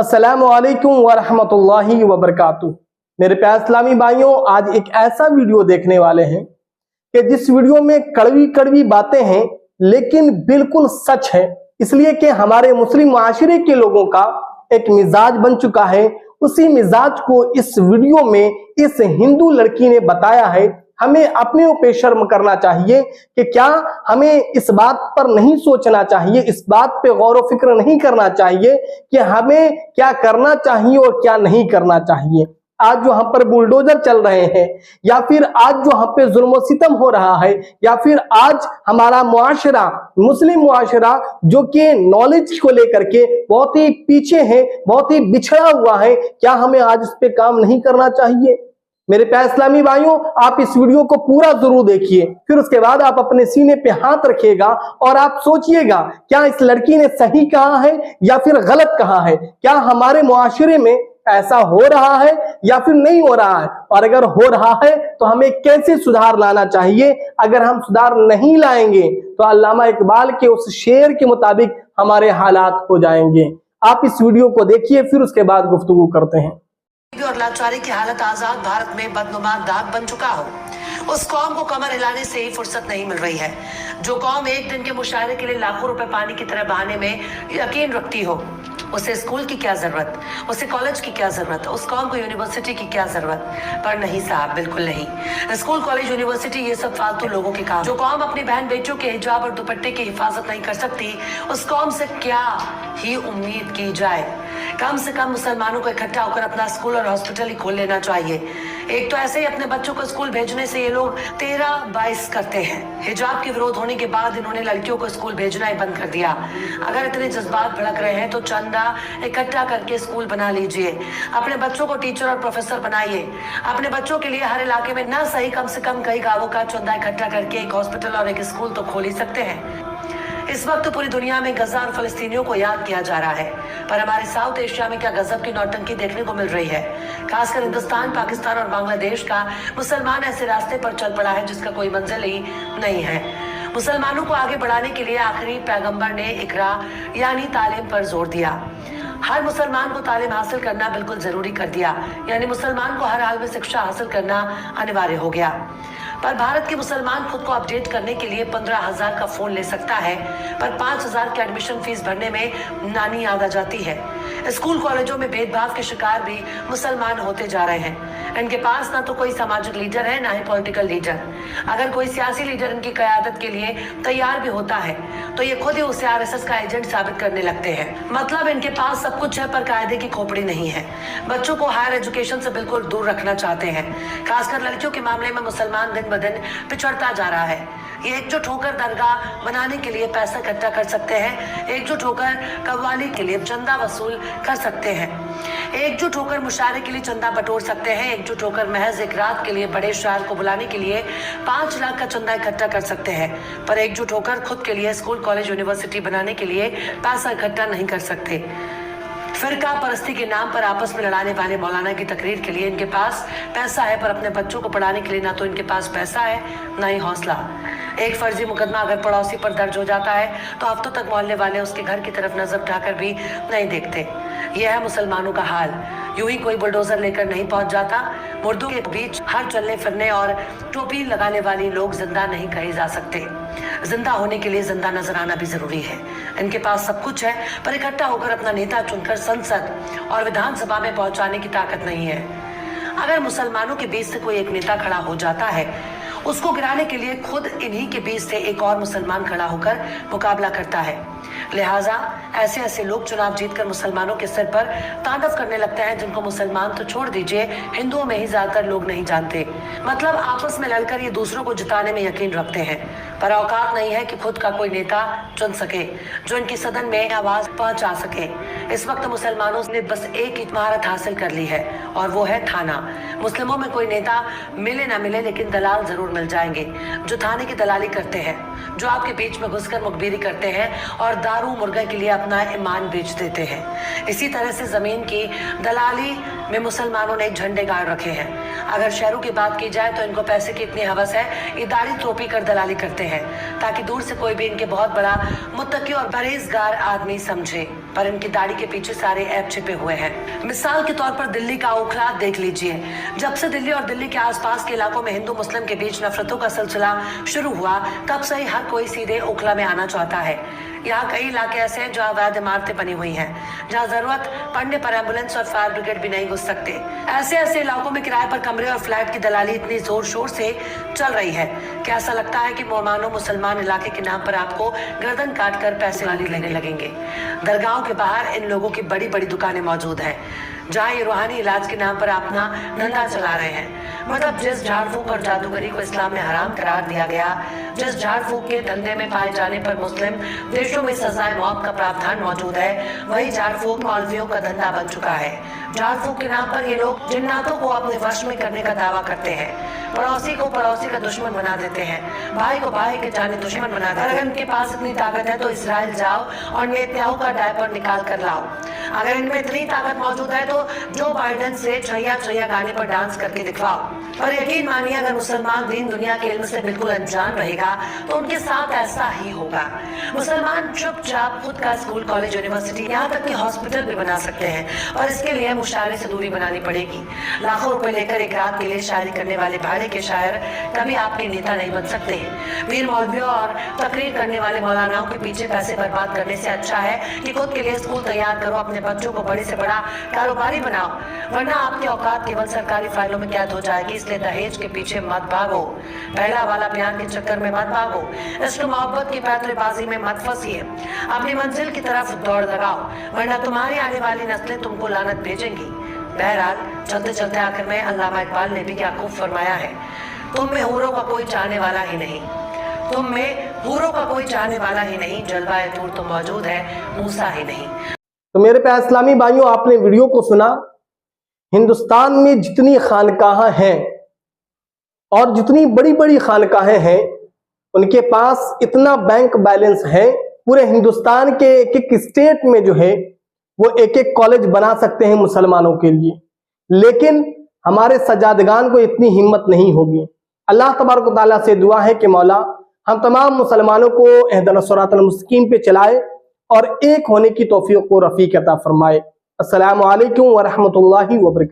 अस्सलामु अलैकुम वरहमतुल्लाहि वबरकातुहू। मेरे प्यारे इस्लामी भाइयों, आज एक ऐसा वीडियो देखने वाले हैं कि जिस वीडियो में कड़वी कड़वी बातें हैं लेकिन बिल्कुल सच है, इसलिए कि हमारे मुस्लिम माशरे के लोगों का एक मिजाज बन चुका है। उसी मिजाज को इस वीडियो में इस हिंदू लड़की ने बताया है। हमें अपने ऊपर शर्म करना चाहिए कि क्या हमें इस बात पर नहीं सोचना चाहिए, इस बात पे गौर व फिक्र नहीं करना चाहिए कि हमें क्या करना चाहिए और क्या नहीं करना चाहिए। आज जो हम पर बुलडोजर चल रहे हैं, या फिर आज जो हम पे जुल्म सितम हो रहा है, या फिर आज हमारा मुआशरा, मुस्लिम मुआशरा जो कि नॉलेज को लेकर के बहुत ही पीछे है, बहुत ही बिछड़ा हुआ है, क्या हमें आज इस पे काम नहीं करना चाहिए? मेरे प्यारे इस्लामी भाइयों, आप इस वीडियो को पूरा जरूर देखिए, फिर उसके बाद आप अपने सीने पे हाथ रखिएगा और आप सोचिएगा क्या इस लड़की ने सही कहा है या फिर गलत कहा है। क्या हमारे मुआशरे में ऐसा हो रहा है या फिर नहीं हो रहा है, और अगर हो रहा है तो हमें कैसे सुधार लाना चाहिए। अगर हम सुधार नहीं लाएंगे तो अल्लामा इकबाल के उस शेर के मुताबिक हमारे हालात हो जाएंगे। आप इस वीडियो को देखिए, फिर उसके बाद गुफ्तगू करते हैं। और लाचारी की हालत आजाद भारत में बदनुमा दाग बन चुका हो, उस कौम को कमर हिलाने से ही फुर्सत नहीं मिल रही है। जो कौम एक दिन के मुशायरे के लिए लाखों रुपए पानी की तरह बहाने में यकीन रखती हो, उसे स्कूल की क्या जरूरत, उसे कॉलेज की क्या जरूरत, उस कौम को यूनिवर्सिटी की क्या जरूरत। पर नहीं साहब, बिल्कुल नहीं। स्कूल, कॉलेज, यूनिवर्सिटी ये सब फालतू लोगों के काम। जो कौम अपनी बहन बेटियों के हिजाब और दुपट्टे की हिफाजत नहीं कर सकती, उस कौम से क्या ही उम्मीद की जाए। कम से कम मुसलमानों को इकट्ठा होकर अपना स्कूल और हॉस्पिटल ही खोल लेना चाहिए। एक तो ऐसे ही अपने बच्चों को स्कूल भेजने से ये लोग 13-22 करते हैं। हिजाब के विरोध होने के बाद इन्होंने लड़कियों को स्कूल भेजना ही बंद कर दिया। अगर इतने जज्बात भड़क रहे हैं तो चंदा इकट्ठा करके स्कूल बना लीजिए, अपने बच्चों को टीचर और प्रोफेसर बनाइए। अपने बच्चों के लिए हर इलाके में ना सही कम से कम कई गांवों का चंदा इकट्ठा करके एक हॉस्पिटल और एक स्कूल तो खोल ही सकते हैं। इस वक्त पूरी दुनिया में गजा और फलस्तीनियों को याद किया जा रहा है, पर हमारे साउथ एशिया में क्या गजब की नौटंकी देखने को मिल रही है। खासकर हिंदुस्तान, पाकिस्तान और बांग्लादेश का मुसलमान ऐसे रास्ते पर चल पड़ा है जिसका कोई मंजिल ही नहीं है। मुसलमानों को आगे बढ़ाने के लिए आखिरी पैगंबर ने इकरा यानी तालीम पर जोर दिया। हर मुसलमान को तालीम हासिल करना बिल्कुल जरूरी कर दिया, यानी मुसलमान को हर हाल में शिक्षा हासिल करना अनिवार्य हो गया। पर भारत के मुसलमान खुद को अपडेट करने के लिए 15,000 का फोन ले सकता है, पर 5,000 की एडमिशन फीस भरने में नानी याद आ जाती है। स्कूल कॉलेजों में भेदभाव के शिकार भी मुसलमान होते जा रहे हैं। इनके पास ना तो कोई सामाजिक लीडर है, ना ही पॉलिटिकल लीडर। अगर कोई सियासी लीडर इनकी क़यादत के लिए तैयार भी होता है तो ये खुद ही उसे RSS का एजेंट साबित करने लगते हैं। मतलब इनके पास सब कुछ है पर कायदे की खोपड़ी नहीं है। बच्चों को हायर एजुकेशन से बिल्कुल दूर रखना चाहते हैं। खासकर लड़कियों के मामले में मुसलमान दिन ब दिन पिछड़ता जा रहा है। ये एकजुट होकर दरगाह बनाने के लिए पैसा इकट्ठा कर सकते हैं, एकजुट होकर कव्वाली के लिए चंदा वसूल कर सकते हैं, एकजुट होकर मुशायरे के लिए चंदा बटोर सकते हैं, एकजुट होकर महज एक रात के लिए बड़े शायर को बुलाने के लिए 5 लाख का चंदा इकट्ठा कर सकते हैं, पर एकजुट होकर खुद के लिए स्कूल, कॉलेज, यूनिवर्सिटी बनाने के लिए पैसा इकट्ठा नहीं कर सकते। फिरका परस्ती के नाम पर आपस में लड़ाने वाले मौलाना की तकरीर के लिए इनके पास पैसा है, पर अपने बच्चों को पढ़ाने के लिए ना तो इनके पास पैसा है, ना ही हौसला। एक फर्जी मुकदमा अगर पड़ोसी पर दर्ज हो जाता है तो हफ्तों तक मोहल्ले वाले उसके घर की तरफ नजर उठाकर भी नहीं देखते। यह है मुसलमानों का हाल। यूं ही कोई बुलडोजर लेकर नहीं पहुंच जाता। मुर्दों के बीच हर चलने फिरने और टोपी लगाने वाली लोग जिंदा नहीं कहे जा सकते। जिंदा होने के लिए जिंदा नजर आना भी जरूरी है। इनके पास सब कुछ है, पर इकट्ठा होकर अपना नेता चुनकर संसद और विधानसभा में पहुंचाने की ताकत नहीं है। अगर मुसलमानों के बीच से कोई एक नेता खड़ा हो जाता है, उसको गिराने के लिए खुद इन्हीं के बीच से एक और मुसलमान खड़ा होकर मुकाबला करता है। लिहाजा ऐसे ऐसे लोग चुनाव जीतकर मुसलमानों के सिर पर तांडव करने लगते हैं, जिनको मुसलमान तो छोड़ दीजिए, हिंदुओं में ही ज्यादातर लोग नहीं जानते। मतलब आपस में लड़कर ये दूसरों को जिताने में यकीन रखते हैं, पर औकात नहीं है कि खुद का कोई नेता चुन सके जो इनकी सदन में आवाज पहुंचा सके। इस वक्त मुसलमानों ने बस एक ही महारत हासिल कर ली है, और वो है थाना। मुस्लिमों में कोई नेता मिले ना मिले, लेकिन दलाल जरूर मिल जाएंगे जो थाने की दलाली करते हैं, जो आपके बीच में घुसकर मुखबिरी करते हैं और दारू मुर्गा के लिए अपना ईमान बेच देते हैं। इसी तरह से जमीन की दलाली में मुसलमानों ने झंडे गाड़ रखे हैं। अगर शहरों की बात की जाए तो इनको पैसे की इतनी हवस है, ये दाढ़ी टोपी कर दलाली करते हैं ताकि दूर से कोई भी इनके बहुत बड़ा मुत्तकी और परहेजगार आदमी समझे। पर इनकी दाढ़ी के पीछे सारे ऐप छिपे हुए हैं। मिसाल के तौर पर दिल्ली का औखलात देख लीजिए। जब से दिल्ली और दिल्ली के आसपास के इलाकों में हिंदू मुस्लिम के बीच नफरतों का सिलसिला शुरू हुआ, तब से ही हर कोई सीधे ओखला में आना चाहता है। यहाँ कई इलाके ऐसे हैं जहाँ अवैध इमारतें बनी हुई हैं, जहाँ जरूरत पड़ने पर एम्बुलेंस और फायर ब्रिगेड भी नहीं घुस सकते। ऐसे इलाकों में किराए पर कमरे और फ्लैट की दलाली इतनी जोर शोर से चल रही है कि ऐसा लगता है कि मानो मुसलमान इलाके के नाम पर आपको गर्दन काट कर पैसे लेने लगेंगे। दरगाहों के बाहर इन लोगों की बड़ी बड़ी दुकानें मौजूद हैं, जहाँ ये रूहानी इलाज के नाम पर अपना धंधा चला रहे हैं। मतलब जिस झाड़ फूक और जादूगरी को इस्लाम में हराम करार दिया गया, जिस झाड़ फूक के धंधे में पाए जाने पर मुस्लिम देशों में सजाए मौत का प्रावधान मौजूद है, वही झाड़ फूक मौलवियों का धंधा बन चुका है। झाड़ फूक के नाम पर ये लोग जिन्नातों को अपने वश में करने का दावा करते हैं, पड़ोसी को पड़ोसी का दुश्मन बना देते हैं, भाई को भाई के जाने दुश्मन बना देते हैं। अगर इनके पास इतनी ताकत है तो इसराइल जाओ और नेतन्याहू का डायपर निकाल कर लाओ। अगर इनमें इतनी ताकत मौजूद है तो जो बाइडेन से छैया छैया गाने पर डांस करके दिखवाओ। पर यकीन मानिए, अगर मुसलमान दीन दुनिया के इल्म से बिल्कुल अनजान रहेगा तो उनके साथ ऐसा ही होगा। मुसलमान चुपचाप खुद का स्कूल, कॉलेज, यूनिवर्सिटी, यहाँ तक कि हॉस्पिटल भी बना सकते हैं, और इसके लिए मुशायरे से दूरी बनानी पड़ेगी। लाखों रुपए लेकर एक रात के लिए शायरी करने वाले भाड़े के शायर कभी आपके नेता नहीं बन सकते। पीर मौलवियों और तकरीर करने वाले मौलानाओं के पीछे पैसे बर्बाद करने से अच्छा है कि खुद के लिए स्कूल तैयार करो, अपने बच्चों को बड़े से बड़ा कारोबारी बनाओ, वरना आपकी औकात केवल सरकारी फाइलों में कैद हो जाएगी। इसलिए दहेज के पीछे मत भागो, पहला वाला प्यार के चक्कर में मत भागो, इश्क मोहब्बत की पैतरेबाजी में मत फंसिए, अपनी मंजिल की तरफ दौड़ लगाओ, वरना तुम्हारी आने वाली नस्लें तुमको लानत भेजेंगी। बहरहाल चलते चलते आखिर में अल्लामा इकबाल ने भी क्या खूब फरमाया है, तुम में हूरों का कोई चाहने वाला ही नहीं, तुम में हूरों का कोई चाहने वाला ही नहीं, जलवाए तूर तो मौजूद है, मूसा ही नहीं। तो मेरे प्यारे इस्लामी भाइयों, आपने वीडियो को सुना। हिंदुस्तान में जितनी खानकाहें हैं और जितनी बड़ी बड़ी खानकाहें हैं, उनके पास इतना बैंक बैलेंस है, पूरे हिंदुस्तान के एक एक स्टेट में जो है वो एक एक कॉलेज बना सकते हैं मुसलमानों के लिए। लेकिन हमारे सजादगान को इतनी हिम्मत नहीं होगी। अल्लाह तबारक व तआला से दुआ है कि मौला हम तमाम मुसलमानों को इहदिना सिरातल मुस्तकीम पे चलाए और एक होने की तौफीक व रफीक अता फरमाए। अस्सलामु अलैकुम व रहमतुल्लाहि व बरकातहू।